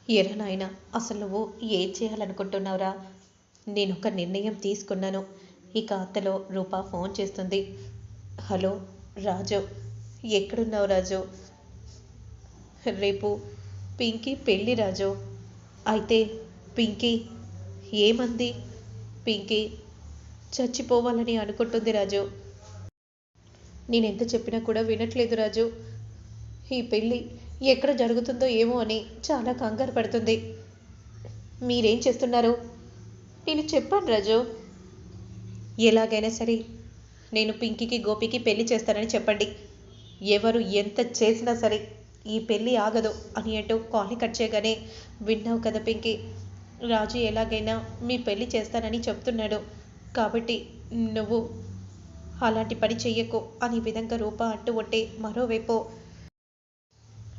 ఎరా నాయనా, అసలు నువ్వు ఏం చేయాలనుకుంటున్నావురా? నేనొక నిర్ణయం తీసుకున్నాను. ఇక అంతలో రూప ఫోన్ చేస్తుంది. హలో రాజు, ఎక్కడున్నావు రాజు? రేపు పింకీ పెళ్ళి రాజు. అయితే పింకీ ఏమంది? పింకీ చచ్చిపోవాలని అనుకుంటుంది రాజు. నేనెంత చెప్పినా కూడా వినట్లేదు రాజు. ఈ పెళ్ళి ఎక్కడ జరుగుతుందో ఏమో అని చాలా కంగారు పడుతుంది. మీరేం చేస్తున్నారు? నేను చెప్పాను రాజు. ఎలాగైనా సరే నేను పింకీకి గోపికి పెళ్లి చేస్తానని చెప్పండి. ఎవరు ఎంత చేసినా సరే ఈ పెళ్ళి ఆగదు అని అంటూ కాల్ని కట్ చేయగానే, విన్నావు కదా పింకీ, రాజు ఎలాగైనా మీ పెళ్లి చేస్తానని చెప్తున్నాడు, కాబట్టి నువ్వు అలాంటి పని చెయ్యకు అని విధంగా రూప అంటూ ఉంటే, మరోవైపు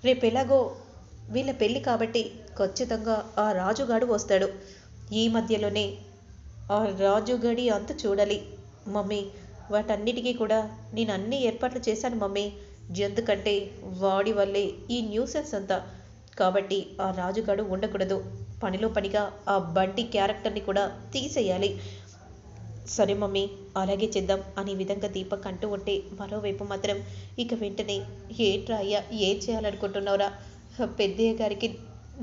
రేపు ఎలాగో వీళ్ళ పెళ్ళి కాబట్టి ఖచ్చితంగా ఆ రాజుగాడు వస్తాడు. ఈ మధ్యలోనే ఆ రాజుగడి అంత చూడాలి మమ్మీ. వాటన్నిటికీ కూడా నేను అన్ని ఏర్పాట్లు చేశాను మమ్మీ. ఎందుకంటే వాడి వల్లే ఈ న్యూసెన్స్ అంతా. కాబట్టి ఆ రాజుగాడు ఉండకూడదు. పనిలో పనిగా ఆ బంటి క్యారెక్టర్ని కూడా తీసేయాలి. సరే మమ్మీ, అలాగే చేద్దాం అనే విధంగా దీపక్ అంటూ ఉంటే, మరోవైపు మాత్రం ఇక వెంటనే ఏంట్రా అయ్యా, ఏం చేయాలనుకుంటున్నావురా? పెద్దయ్య గారికి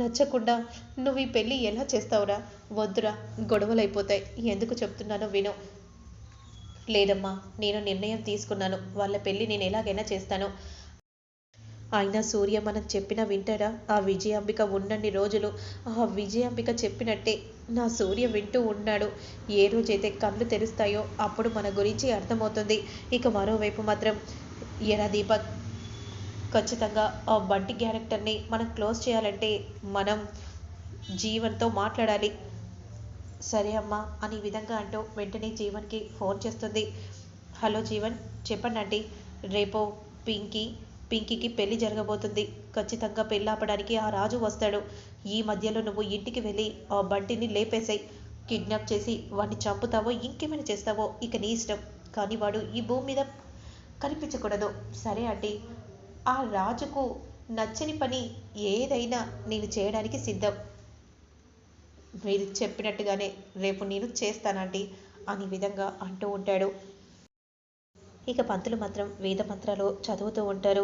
నచ్చకుండా నువ్వు ఈ పెళ్ళి ఎలా చేస్తావురా? వద్దురా, గొడవలు అయిపోతాయి. ఎందుకు చెప్తున్నానో విను. లేదమ్మా, నేను నిర్ణయం తీసుకున్నాను. వాళ్ళ పెళ్ళి నేను ఎలాగైనా చేస్తాను. అయినా సూర్య మనం చెప్పినా వింటాడా? ఆ విజయాంబిక ఉన్నన్ని రోజులు ఆ విజయాంబిక చెప్పినట్టే నా సూర్య వింటూ ఉన్నాడు. ఏ రోజైతే కళ్ళు తెరుస్తాయో అప్పుడు మన గురించి అర్థమవుతుంది. ఇక మరోవైపు మాత్రం, ఎరా దీపక్, ఖచ్చితంగా ఆ బంటి క్యారెక్టర్ని మనం క్లోజ్ చేయాలంటే మనం జీవన్తో మాట్లాడాలి. సరే అమ్మా అనే విధంగా అంటూ వెంటనే జీవన్కి ఫోన్ చేస్తుంది. హలో జీవన్, చెప్పండి ఆంటీ. రేపు పింకీకి పెళ్లి జరగబోతుంది. ఖచ్చితంగా పెళ్ళి ఆపడానికి ఆ రాజు వస్తాడు. ఈ మధ్యలో నువ్వు ఇంటికి వెళ్ళి ఆ బంటిని లేపేసాయి. కిడ్నాప్ చేసి వాడిని చంపుతావో ఇంకేమైనా చేస్తావో ఇక నీ ఇష్టం. కానీ వాడు ఈ భూమి మీద కనిపించకూడదు. సరే ఆంటీ, ఆ రాజుకు నచ్చని పని ఏదైనా నేను చేయడానికి సిద్ధం. మీరు చెప్పినట్టుగానే రేపు నేను చేస్తానంటీ అనే విధంగా అంటూ ఉంటాడు. ఇక పంతులు మాత్రం వేద మంత్రాలు చదువుతూ ఉంటారు.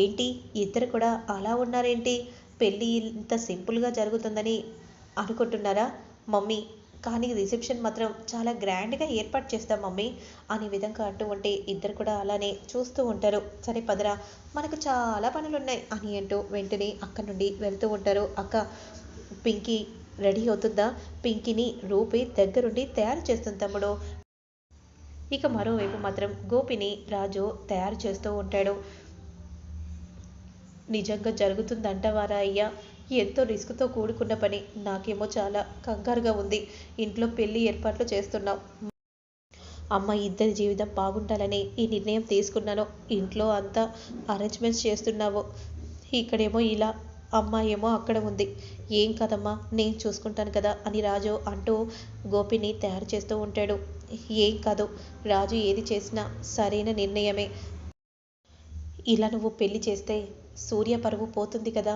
ఏంటి ఇద్దరు కూడా అలా ఉన్నారేంటి? పెళ్ళి ఇంత సింపుల్గా జరుగుతుందని అనుకుంటున్నారా మమ్మీ? కానీ రిసెప్షన్ మాత్రం చాలా గ్రాండ్గా ఏర్పాటు చేస్తాం మమ్మీ అనే విధంగా అంటూ ఉంటే, ఇద్దరు కూడా అలానే చూస్తూ ఉంటారు. సరే పదరా, మనకు చాలా పనులు ఉన్నాయి అని అంటూ వెంటనే అక్కడి నుండి వెళ్తూ ఉంటారు. అక్క, పింకీ రెడీ అవుతుందా? పింకీని రూపి దగ్గరుండి తయారు చేస్తుంది తమ్ముడు. ఇక మరోవైపు మాత్రం గోపిని రాజు తయారు చేస్తూ ఉంటాడు. నిజంగా జరుగుతుందంటవారా అయ్యా? ఎంతో రిస్క్తో కూడుకున్న పని. నాకేమో చాలా కంగారుగా ఉంది. ఇంట్లో పెళ్లి ఏర్పాట్లు చేస్తున్నాం. అమ్మ ఇద్దరి జీవితం బాగుండాలని ఈ నిర్ణయం తీసుకున్నాను. ఇంట్లో అంతా అరేంజ్మెంట్స్ చేస్తున్నావు. ఇక్కడేమో ఇలా, అమ్మ ఏమో అక్కడ ఉంది. ఏం కదమ్మా, నేను చూసుకుంటాను కదా అని రాజు అంటూ గోపిని తయారు చేస్తూ ఉంటాడు. ఏం కాదు, రాజు ఏది చేసినా సరైన నిర్ణయమే. ఇలా నువ్వు పెళ్లి చేస్తే సూర్య పరువు పోతుంది కదా.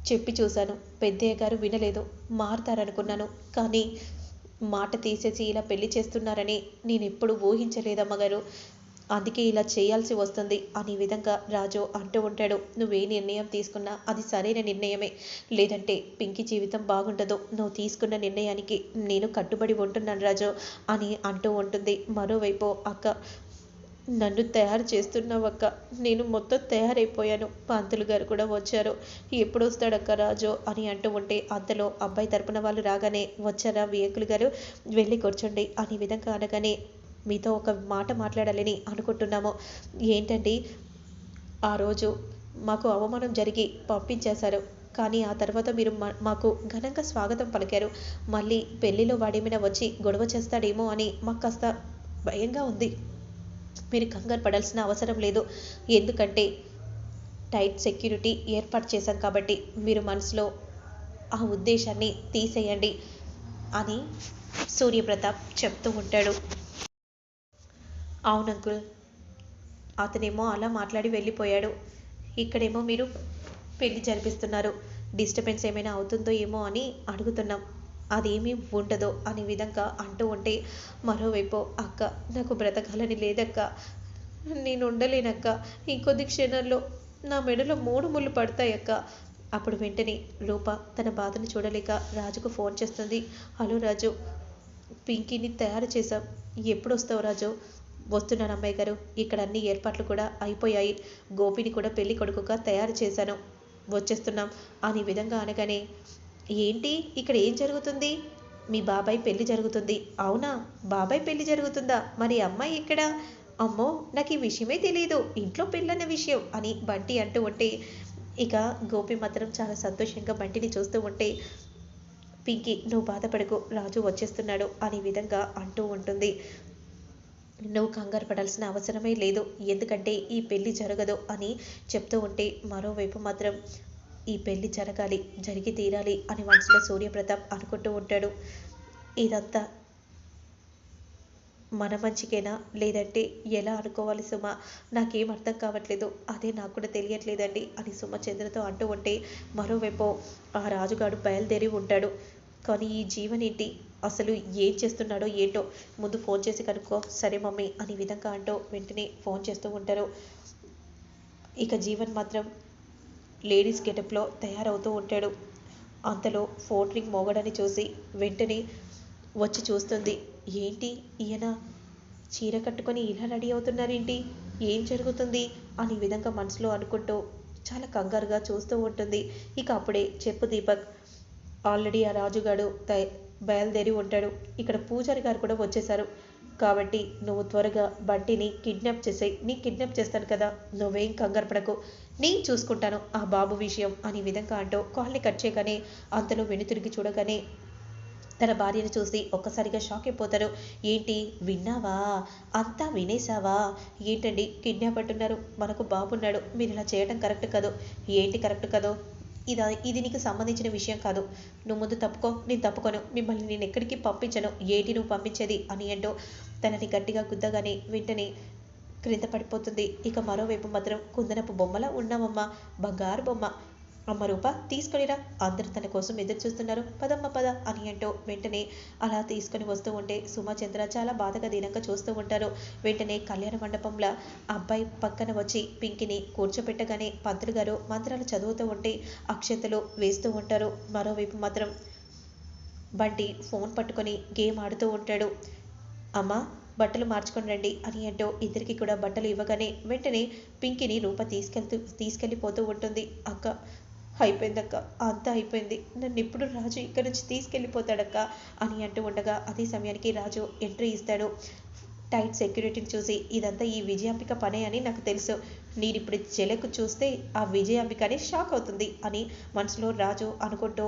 చెప్పి చూశాను, పెద్దయ్య గారు వినలేదు. మారుతారనుకున్నాను, కానీ మాట తీసేసి ఇలా పెళ్లి చేస్తున్నారని నేను ఎప్పుడు ఊహించలేదమ్మగారు. అందుకే ఇలా చేయాల్సి వస్తుంది అనే విధంగా రాజు అంటూ ఉంటాడు. నువ్వే నిర్ణయం తీసుకున్నా అది సరైన నిర్ణయమే. లేదంటే పింకీ జీవితం బాగుండదు. నువ్వు తీసుకున్న నిర్ణయానికి నేను కట్టుబడి ఉంటున్నాను రాజు అని అంటూ ఉంటుంది. మరోవైపు అక్క, నన్ను తయారు చేస్తున్నావక్క. నేను మొత్తం తయారైపోయాను. పంతులు గారు కూడా వచ్చారు. ఎప్పుడు వస్తాడక్క రాజు అని అంటూ ఉంటే, అంతలో అబ్బాయి తరపున వాళ్ళు రాగానే, వచ్చారా వియంకులు గారు, వెళ్ళి కూర్చోండి అనే విధంగా అనగానే, మీతో ఒక మాట మాట్లాడాలని అనుకుంటున్నాము. ఏంటండి? ఆ రోజు మాకు అవమానం జరిగి పంపించేశారు, కానీ ఆ తర్వాత మీరు మాకు ఘనంగా స్వాగతం పలికారు. మళ్ళీ పెళ్లిలో వాడేమైనా వచ్చి గొడవ చేస్తాడేమో అని మాకు కాస్త భయంగా ఉంది. మీరు కంగారు పడాల్సిన అవసరం లేదు. ఎందుకంటే టైట్ సెక్యూరిటీ ఏర్పాటు చేశాం కాబట్టి మీరు మనసులో ఆ ఉద్దేశాన్ని తీసేయండి అని సూర్యప్రతాప్ చెప్తూ ఉంటాడు. అవును అంకుల్, అతనేమో అలా మాట్లాడి వెళ్ళిపోయాడు. ఇక్కడేమో మీరు పెళ్లి జరిపిస్తున్నారు. డిస్టర్బెన్స్ ఏమైనా అవుతుందో ఏమో అని అడుగుతున్నాం, అదేమీ ఉండదు అనే విధంగా అంటూ ఉంటే, మరోవైపు అక్క నాకు బ్రతకాలని లేదక్క, నేను ఉండలేనక్క, ఇంకొద్ది క్షణాల్లో నా మెడలో 3 ముళ్ళు పడతాయక్క. అప్పుడు వెంటనే రూప తన బాధను చూడలేక రాజుకు ఫోన్ చేస్తుంది. హలో రాజు, పింకీని తయారు చేశాం, ఎప్పుడు వస్తావు రాజు? వస్తున్నాను అమ్మాయి గారు, ఇక్కడ అన్ని ఏర్పాట్లు కూడా అయిపోయాయి, గోపిని కూడా పెళ్లి కొడుకుగా తయారు చేశాను, వచ్చేస్తున్నాం అనే విధంగా అనగానే, ఏంటి ఇక్కడ ఏం జరుగుతుంది? మీ బాబాయ్ పెళ్లి జరుగుతుంది. అవునా, బాబాయ్ పెళ్లి జరుగుతుందా? మరి అమ్మాయి ఇక్కడ? అమ్మో, నాకు ఈ విషయమే తెలియదు, ఇంట్లో పెళ్ళన్న విషయం అని బంటి అంటూ ఉంటే, ఇక గోపి మాత్రం చాలా సంతోషంగా బంటిని చూస్తూ ఉంటే, పింకీ నువ్వు బాధపడకు, రాజు వచ్చేస్తున్నాడు అనే విధంగా అంటూ ఉంటుంది. నువ్వు కంగారు పడాల్సిన అవసరమే లేదు, ఎందుకంటే ఈ పెళ్లి జరగదు అని చెప్తూ ఉంటే, మరోవైపు మాత్రం ఈ పెళ్లి జరగాలి, జరిగి తీరాలి అని మనసులో సూర్యప్రతాప్ అనుకుంటూ ఉంటాడు. ఇదంతా మన మంచికేనా, లేదంటే ఎలా అనుకోవాలి సుమ, నాకేం అర్థం కావట్లేదు, అదే నాకు కూడా తెలియట్లేదండి అని సుమ చంద్రతో అంటూ ఉంటే, మరోవైపు ఆ రాజుగాడు బయలుదేరి ఉంటాడు. కానీ ఈ జీవన్ ఏంటి, అసలు ఏం చేస్తున్నాడో ఏంటో, ముందు ఫోన్ చేసి కనుక్కో. సరే మమ్మీ అనే విధంగా అంటూ వెంటనే ఫోన్ చేస్తూ ఉంటారు. ఇక జీవన్ మాత్రం లేడీస్ గెటప్లో తయారవుతూ ఉంటాడు. అంతలో ఫోన్ రింగ్ మోగడని చూసి వెంటనే వచ్చి చూస్తుంది. ఏంటి ఈయన చీర కట్టుకొని ఇలా రెడీ అవుతున్నారేంటి, ఏం జరుగుతుంది అని విధంగా మనసులో అనుకుంటూ చాలా కంగారుగా చూస్తూ ఉంటుంది. ఇక అప్పుడే చెప్పు దీపక్, ఆల్రెడీ ఆ రాజుగాడు బయలుదేరి ఉంటాడు, ఇక్కడ పూజారి గారు కూడా వచ్చేసారు, కాబట్టి నువ్వు త్వరగా బంటిని కిడ్నాప్ చేసేయి, నీ కిడ్నాప్ చేస్తాను కదా, నువ్వేం కంగారు పడకు, నేను చూసుకుంటాను ఆ బాబు విషయం అని విధంగా అంటూ కాల్ని కట్ చేయగానే, అంతలో వెనుతిరిగి చూడగానే తన భార్యను చూసి ఒక్కసారిగా షాక్ అయిపోతారు. ఏంటి విన్నావా, అంతా వినేసావా? ఏంటండి కిడ్నాప్ అంటున్నారు, మనకు బాబున్నాడు, మీరు ఇలా చేయడం కరెక్ట్ కాదు. ఏంటి కరెక్ట్ కాదు, ఇది నీకు సంబంధించిన విషయం కాదు, నువ్వు ముందు తప్పుకో, నేను తప్పుకోను, మిమ్మల్ని నేను ఎక్కడికి పంపించను, ఏంటి నువ్వు పంపించేది అని అంటూ తనని గట్టిగా గుద్దగానే వెంటనే క్రింద పడిపోతుంది. ఇక మరోవైపు మాత్రం కుందనపు బొమ్మలా ఉన్నామమ్మ, బంగారు బొమ్మ, అమ్మ రూప తీసుకొనిరా, అందరూ తన కోసం ఎదురు చూస్తున్నారు, పదమ్మ పద అని అంటూ వెంటనే అలా తీసుకొని వస్తూ ఉంటే సుమచంద్ర చాలా బాధగా దీనంగా చూస్తూ ఉంటారు. వెంటనే కళ్యాణ మండపంలో అబ్బాయి పక్కన వచ్చి పింకిని కూర్చోపెట్టగానే పంతులు గారు మంత్రాలు చదువుతూ ఉంటే అక్షంతలు వేస్తూ ఉంటారు. మరోవైపు మాత్రం బంటి ఫోన్ పట్టుకొని గేమ్ ఆడుతూ ఉంటాడు. అమ్మ బట్టలు మార్చుకొని రండి అని అంటూ ఇద్దరికి కూడా బట్టలు ఇవ్వగానే వెంటనే పింకిని రూప తీసుకెళ్ళిపోతూ ఉంటుంది. అక్క అయిపోయిందక్క, అంతా అయిపోయింది, నన్ను ఇప్పుడు రాజు ఇక్కడ నుంచి తీసుకెళ్ళిపోతాడక్క అని అంటూ ఉండగా అదే సమయానికి రాజు ఎంట్రీ ఇస్తాడు. టైట్ సెక్యూరిటీని చూసి, ఇదంతా ఈ విజయాంబిక పనే అని నాకు తెలుసు, నేను ఇప్పుడు చెలకు చూస్తే ఆ విజయాంబికనే షాక్ అవుతుంది అని మనసులో రాజు అనుకుంటూ